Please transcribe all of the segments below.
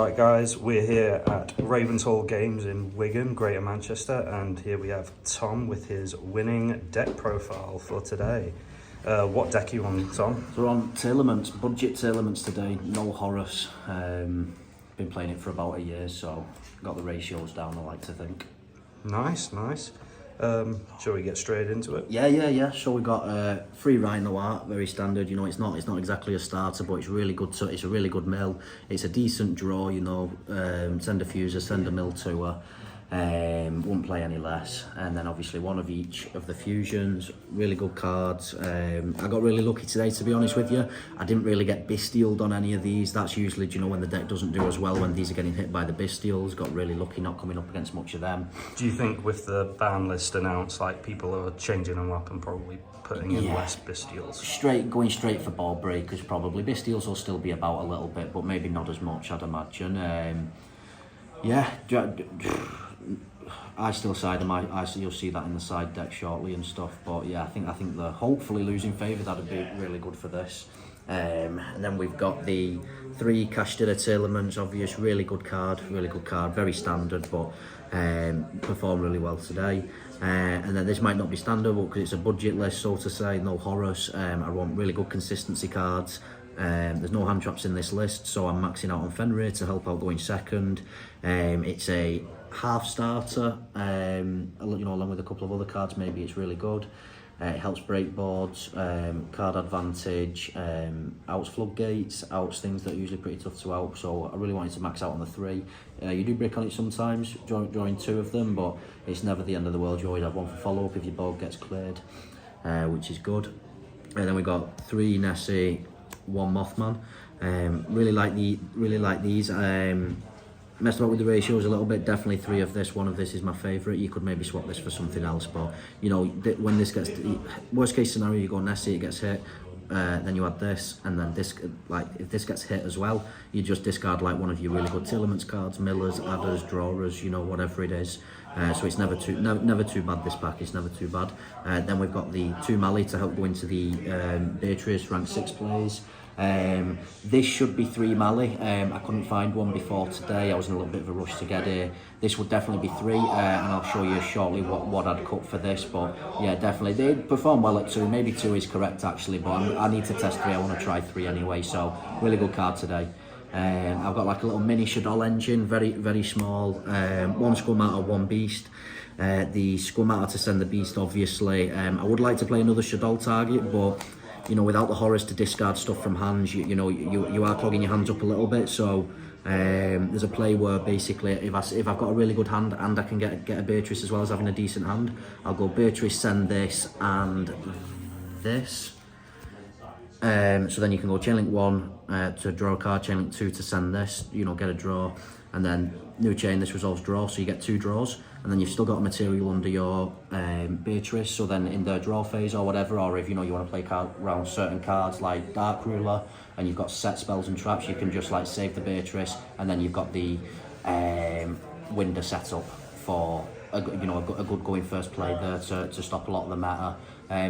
Right guys, we're here at Ravensall Games in Wigan, Greater Manchester, and here we have Tom with his winning deck profile for today. What deck are you on, Tom? So we're on Tearlaments, budget Tearlaments today, no Horus. Been playing it for about a year, so got the ratios down, I like to think. Nice. Shall we get straight into it? Yeah. So we got 3 Rhino art, very standard. You know, it's not exactly a starter, but it's really good. So it's a really good mill. It's a decent draw. You know, send a fuser, send a mill to her. Won't play any less, and then obviously one of each of the fusions. Really good cards. I got really lucky today, to be honest with you. I didn't really get bestialed on any of these. That's usually, you know, when the deck doesn't do as well, when these are getting hit by the bestials. Got really lucky not coming up against much of them. Do you think with the ban list announced, like, people are changing them up and probably putting in less bestials? Going straight for ball breakers probably. Bestials will still be about a little bit, but maybe not as much, I'd imagine. I still side them. You'll see that in the side deck shortly and stuff. But yeah, I think the hopefully losing favour, that'd be really good for this. And then we've got the 3 Cashdilla Tearlaments, obvious, really good card, very standard, but performed really well today. And then this might not be standard, but because it's a budget list, so to say, no Horus. I want really good consistency cards. There's no hand traps in this list, so I'm maxing out on Fenrir to help out going second. It's a half starter, you know, along with a couple of other cards. Maybe it's really good. It helps break boards, card advantage, outs floodgates, outs things that are usually pretty tough to out. So I really wanted to max out on the 3. You do break on it sometimes, drawing 2 of them, but it's never the end of the world. You always have one for follow up if your board gets cleared, which is good. And then we got 3 Nessie, 1 Mothman. Really like these. Messed about with the ratios a little bit. Definitely 3 of this. 1 of this is my favourite. You could maybe swap this for something else, but you know, when this gets worst case scenario, you go Nessie, it gets hit. Then you add this, and then this, like, if this gets hit as well, you just discard like one of your really good Tearlaments cards, millers, adders, drawers, you know, whatever it is. So it's never too bad, this pack. It's never too bad. Then we've got the 2 Mali to help go into the Beatrice rank 6 plays. This should be 3 Mali. I couldn't find one before today. I was in a little bit of a rush to get here. This would definitely be 3, and I'll show you shortly what I'd cut for this. But yeah, definitely they perform well at 2. Maybe 2 is correct actually, but I need to test 3. I want to try 3 anyway. So really good card today. I've got like a little mini Shoutout engine, very small. 1 Scum Matter, 1 Beast. The Scum Matter to send the Beast, obviously. I would like to play another Shoutout target, but you know, without the Horus to discard stuff from hands, you are clogging your hands up a little bit. So there's a play where basically if I've got a really good hand and I can get a Beatrice as well as having a decent hand, I'll go Beatrice, send this and this. So then you can go chain link 1 to draw a card, chain link 2 to send this, you know, get a draw, and then new chain, this resolves draw, so you get 2 draws, and then you've still got a material under your Beatrice. So then in the draw phase or whatever, or if you know you want to play around certain cards like Dark Ruler and you've got set spells and traps, you can just like save the Beatrice, and then you've got the window set up for a good going first play there to stop a lot of the meta.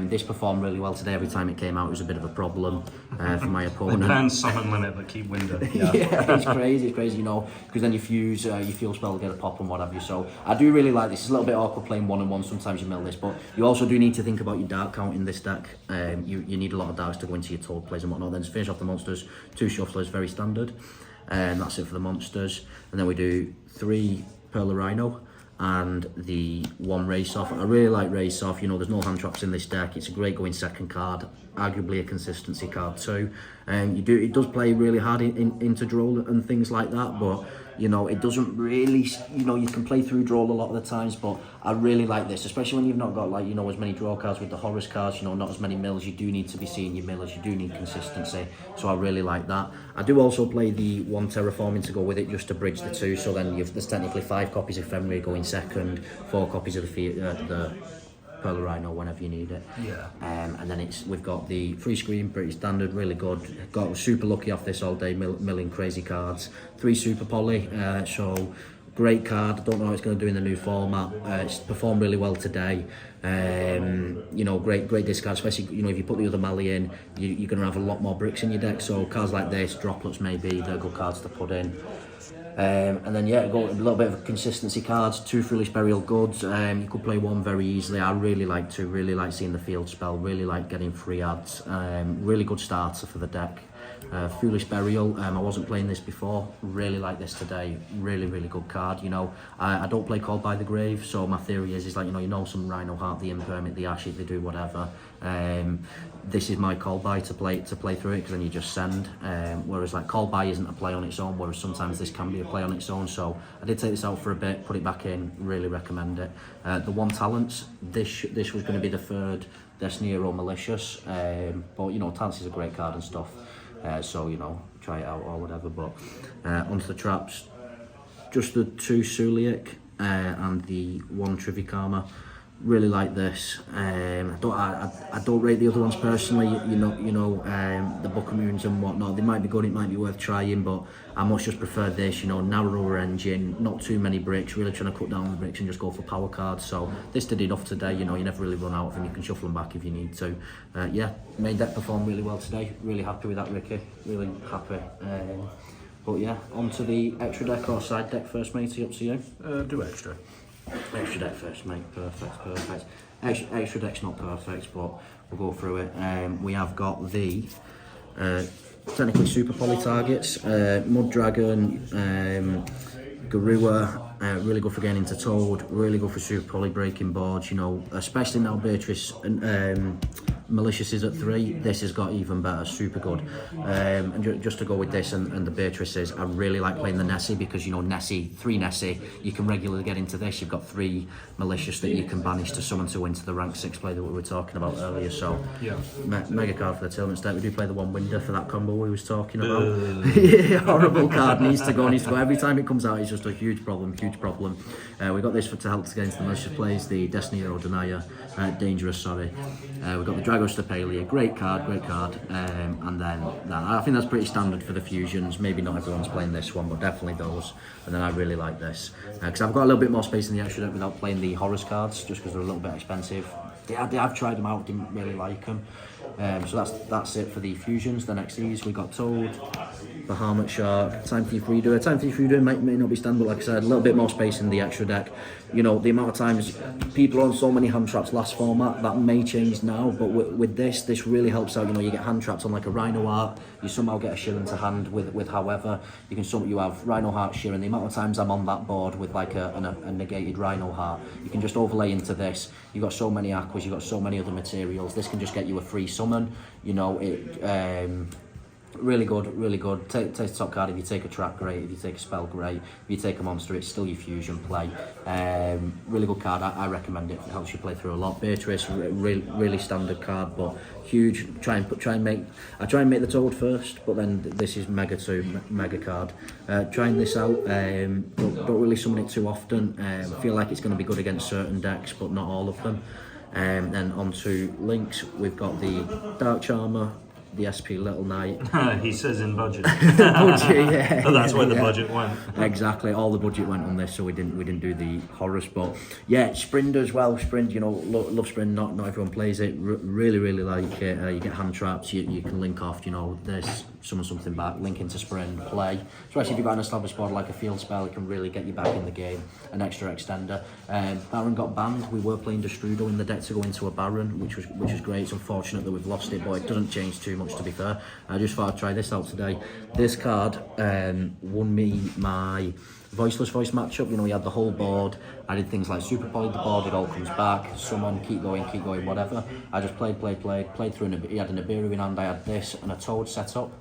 This performed really well today. Every time it came out, it was a bit of a problem for my opponent. They ban summon limit but keep window. Yeah, it's crazy, you know, because then you fuse, your fuel spell will get a pop and what have you. So I do really like this. It's a little bit awkward playing 1-on-1. Sometimes you mill this, but you also do need to think about your dark count in this deck. You need a lot of darks to go into your toad plays and whatnot. Then to finish off the monsters, 2 shufflers, very standard. And that's it for the monsters. And then we do 3 Pearl of Rhino and the 1 Race Off. I really like Race Off. You know, there's no hand traps in this deck. It's a great going second card, arguably a consistency card too. It does play really hard into draw and things like that, but you know, it doesn't really, you know, you can play through draw a lot of the times, but I really like this, especially when you've not got, like, you know, as many draw cards with the Horus cards, you know, not as many mills. You do need to be seeing your millers, you do need consistency, so I really like that. I do also play the 1 Terraforming to go with it, just to bridge the 2, so then there's technically 5 copies of Fenrir going second, 4 copies of the Pearl of Rhino whenever you need it. Yeah. And then we've got the free screen, pretty standard, really good. Got super lucky off this all day, milling crazy cards. 3 Super Poly, so great card. Don't know how it's going to do in the new format. It's performed really well today. You know, great discard, especially, you know, if you put the other Mali in, you're going to have a lot more bricks in your deck. So cards like this, droplets maybe, they're good cards to put in. And then yeah, go a little bit of consistency cards, 2 Foolish Burial Goods. You could play 1 very easily. I really like seeing the field spell, really like getting free ads. Really good starter for the deck. Foolish Burial, I wasn't playing this before, really like this today, really good card. You know, I don't play Called by the Grave, so my theory is like, you know some Rhino Heart, the Impermit, the Ash, they do whatever. This is my call by to play through it, because then you just send. Whereas like call by isn't a play on its own, whereas sometimes this can be a play on its own. So I did take this out for a bit, put it back in, really recommend it. The 1 Talents, this was going to be the 3rd Destiny Hero Malicious, but you know, Talents is a great card and stuff. So you know, try it out or whatever. But onto the traps, just the 2 Suliak and the 1 Trivikarma. Really like this. I don't rate the other ones personally. You know, the Book of Moons and whatnot. They might be good. It might be worth trying, but I much just prefer this. You know, narrower engine, not too many bricks. Really trying to cut down the bricks and just go for power cards. So this did enough today. You know, you never really run out of them. You can shuffle them back if you need to. Yeah, main deck performed really well today. Really happy with that, Ricky. Really happy. But yeah, onto the extra deck or side deck first, matey. Up to you. Do extra. Extra deck first, mate. Perfect. Extra deck's not perfect, but we'll go through it. We have got the technically super poly targets, Mud Dragon, Garua, really good for getting into Toad, really good for super poly breaking boards, you know, especially now Beatrice and Malicious is at 3, this has got even better, super good. And just to go with this and the Beatrices, I really like playing the Nessie, because you know, 3 Nessie, you can regularly get into this. You've got 3 Malicious that you can banish to summon to into the rank 6 play that we were talking about earlier. So yeah, mega card for the Tearlaments deck. We do play the 1 Winder for that combo we was talking about. Yeah, horrible card, needs to go. Every time it comes out, it's just a huge problem. We got this to help to get into the Malicious plays, the Destiny Hero Denier, Dangerous, sorry. We got the Dragos Stapelia, great card. And then I think that's pretty standard for the fusions. Maybe not everyone's playing this one, but definitely those. And then I really like this, because I've got a little bit more space in the extra deck without playing the Horus cards, just because they're a little bit expensive. I've tried them out, didn't really like them. So that's it for the fusions. The next these we got Toad, Bahamut Shark, Time Thief Redoer. Time Thief Redoer may not be standard, like I said, a little bit more space in the extra deck. You know, the amount of times people are on so many hand traps last format, that may change now, but with this really helps out. You know, you get hand traps on like a Rhino Heart, you somehow get a Shirin to hand with however, you can you have Rhino Heart, Shirin. The amount of times I'm on that board with like a negated Rhino Heart, you can just overlay into this. You've got so many aquas, you've got so many other materials, this can just get you a free summon. You know, it really good. Take the top card. If you take a trap, great. If you take a spell, great. If you take a monster, it's still your fusion play. Really good card. I recommend it. It helps you play through a lot. Beatrice, really standard card, but huge. I try and make the Toad first, but then this is mega card. Trying this out. Don't really summon it too often. I feel like it's going to be good against certain decks, but not all of them. Then onto links, we've got the Dark Charmer, the SP Little Knight. He says in budget. Budget, yeah. So that's where the budget went. Exactly, all the budget went on this, so we didn't do the Horus. But yeah, Sprint as well. Sprint, you know, love Sprint. Not everyone plays it. Really like it. You get hand traps. You can link off. You know, there's summon something back, link into Sprint, play. Especially if you've got an established board like a field spell, it can really get you back in the game. An extra extender. Baron got banned. We were playing Destrudo in the deck to go into a Baron, which was great. It's unfortunate that we've lost it, but it doesn't change too much, to be fair. I just thought I'd try this out today. This card won me my Voiceless Voice matchup. You know, we had the whole board. I did things like super poly the board, it all comes back, summon, keep going, whatever. I just played through, he had an Nibiru in hand, I had this and a Toad set up.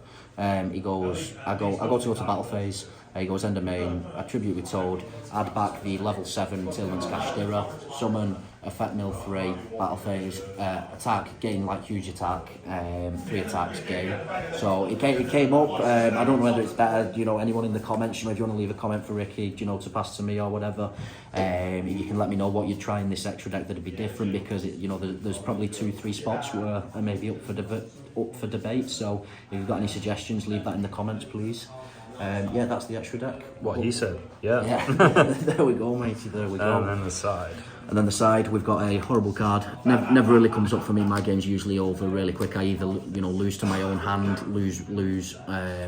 He goes, I go to battle phase. He goes end of main, attribute with Toad, add back the level 7 Tearlaments Kashtira, summon, effect mill 3, battle phase, attack, gain like huge attack, 3 attacks, gain. So it came up. I don't know whether it's better, you know, anyone in the comments, you know, if you want to leave a comment for Ricky, you know, to pass to me or whatever, you can let me know what you'd try in this extra deck that'd be different, because you know, there's probably 2-3 spots where I may be up for debate. So if you've got any suggestions, leave that in the comments, please. Yeah, that's the extra deck. What he said. Yeah. Yeah, there we go, matey. There we go. And then the side. And then the side, we've got a horrible card. Never really comes up for me. My game's usually over really quick. I either lose to my own hand, lose,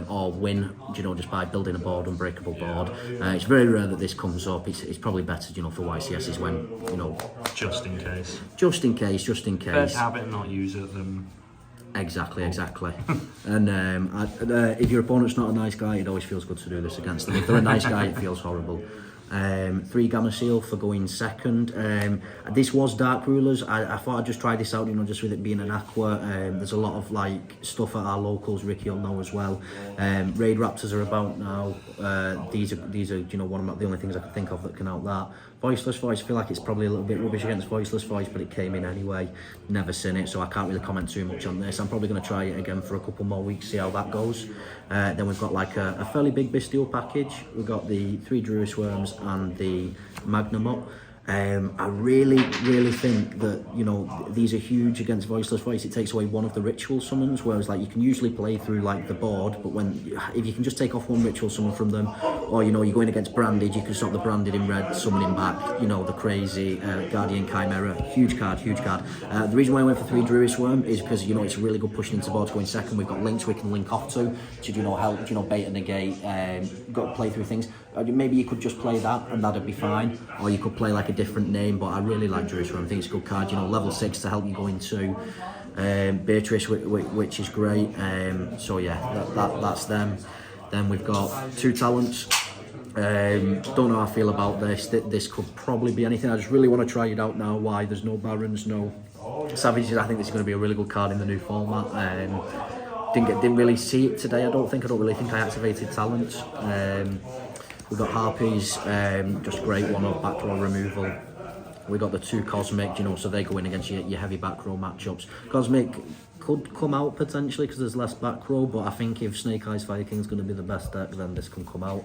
or win. Just by building a board, unbreakable board. It's very rare that this comes up. It's probably better, for YCSs when Just in case. Just in case. Better have it and not use it than. Exactly. And if your opponent's not a nice guy, it always feels good to do this against them. If they're a nice guy, it feels horrible. 3 Gamma Seal for going second. This was Dark Rulers. I thought I'd just try this out, just with it being an aqua. There's a lot of stuff at our locals. Ricky will know as well. Raid Raptors are about now. These are one of the only things I can think of that can out that. Voiceless Voice, I feel like it's probably a little bit rubbish against Voiceless Voice, but it came in anyway. Never seen it, so I can't really comment too much on this. I'm probably going to try it again for a couple more weeks, see how that goes. Then we've got a fairly big Bestial package. We've got the 3 Druid Worms and the Magnum up. I really think that these are huge against Voiceless Voice. It takes away one of the ritual summons, whereas you can usually play through the board, but if you can just take off one ritual summon from them, or you're going against branded, you can stop the branded in red, summoning back the crazy Guardian Chimera. Huge card. The reason why I went for 3 Druid Worm is because it's a really good pushing into board going second. We've got links we can link off to help bait and negate, got to play through things. Maybe you could just play that and that'd be fine, or you could play a different name, but I really like Druid Worm. I think it's a good card, level 6 to help you go into Beatrice, which is great. So yeah, that's them. Then we've got 2 talents. Don't know how I feel about this. This could probably be anything. I just really want to try it out now. Why? There's no Barons, no Savages. I think this is going to be a really good card in the new format. Didn't really see it today. I don't really think I activated talents. We've got Harpies, just great one-off back row removal. We got the 2 Cosmic, so they go in against your heavy back row matchups. Cosmic could come out potentially because there's less back row, but I think if Snake Eyes Fire King is going to be the best deck, then this can come out.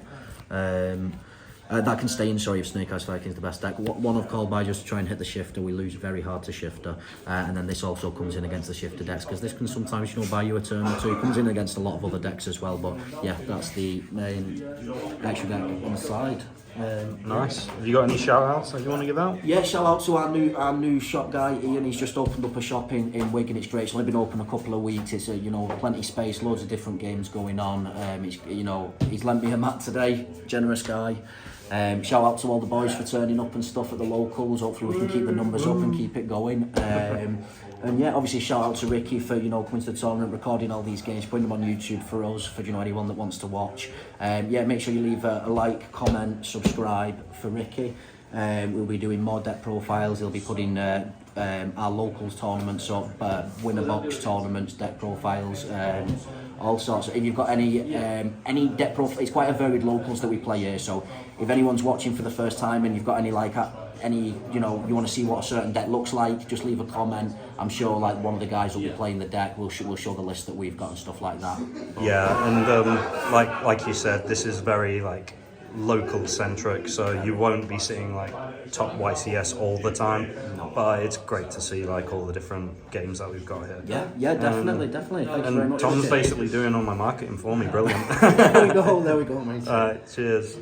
That can stay in, if Snake Eyes Fire King is the best deck. One of called by just to try and hit the shifter. We lose very hard to shifter. And then this also comes in against the shifter decks, because this can sometimes, buy you a turn or 2. It comes in against a lot of other decks as well, but yeah, that's the main extra deck on the side. Nice. Have you got any shout outs that you want to give out? Yeah, shout out to our new shop guy Ian. He's just opened up a shop in Wigan. It's great. It's only been open a couple of weeks. It's plenty of space, loads of different games going on. He's lent me a mat today. Generous guy. Shout out to all the boys for turning up and stuff at the locals. Hopefully we can keep the numbers up and keep it going. And yeah, obviously shout out to Ricky for coming to the tournament, recording all these games, putting them on YouTube for us, for anyone that wants to watch. Yeah, make sure you leave a like, comment, subscribe for Ricky. We'll be doing more deck profiles. He'll be putting our locals tournaments up, winner box tournaments, deck profiles, all sorts. If you've got any deck profile, it's quite a varied locals that we play here. So if anyone's watching for the first time and you've got any you want to see what a certain deck looks like, just leave a comment. I'm sure one of the guys will be playing the deck. We'll show the list that we've got and stuff like that. Yeah, and like you said, this is very local centric, so you won't be seeing top YCS all the time. No. But it's great to see all the different games that we've got here. Yeah, definitely. Thanks very much. Tom's basically doing all my marketing for me. Brilliant. There we go, mate. Cheers.